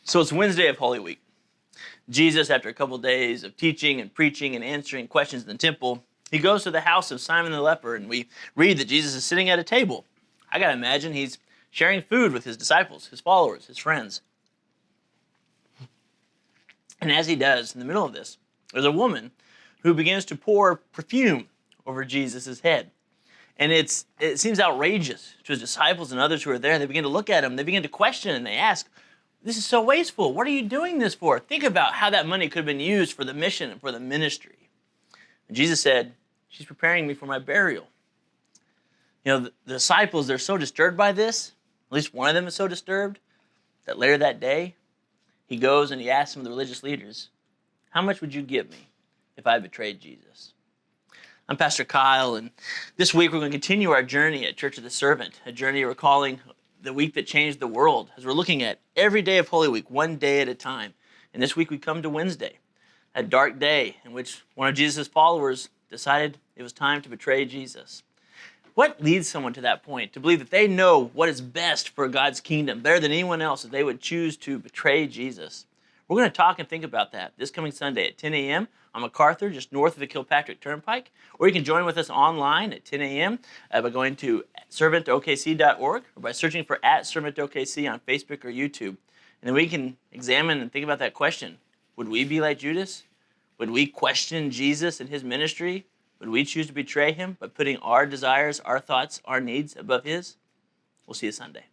So it's Wednesday of Holy Week. Jesus, after a couple days of teaching and preaching and answering questions in the temple, he goes to the house of Simon the Leper, and we read that Jesus is sitting at a table. I got to imagine he's sharing food with his disciples, his followers, his friends. And as he does, in the middle of this, there's a woman who begins to pour perfume over Jesus' head. And it seems outrageous to his disciples and others who are there. They begin to look at him, they begin to question, and they ask, this is so wasteful. What are you doing this for? Think about how that money could have been used for the mission and for the ministry. And Jesus said, she's preparing me for my burial. You know, the disciples, they're so disturbed by this, at least one of them is so disturbed, that later that day, he goes and he asks some of the religious leaders, how much would you give me if I betrayed Jesus? I'm Pastor Kyle, and this week we're going to continue our journey at Church of the Servant, a journey we're calling the week that changed the world, as we're looking at every day of Holy Week, one day at a time. And this week we come to Wednesday, a dark day in which one of Jesus' followers decided it was time to betray Jesus. What leads someone to that point, to believe that they know what is best for God's kingdom, better than anyone else, that they would choose to betray Jesus? We're going to talk and think about that this coming Sunday at 10 a.m. on MacArthur, just north of the Kilpatrick Turnpike. Or you can join with us online at 10 a.m. By going to servantokc.org or by searching for @servantokc on Facebook or YouTube. And then we can examine and think about that question. Would we be like Judas? Would we question Jesus and his ministry? Would we choose to betray him by putting our desires, our thoughts, our needs above his? We'll see you Sunday.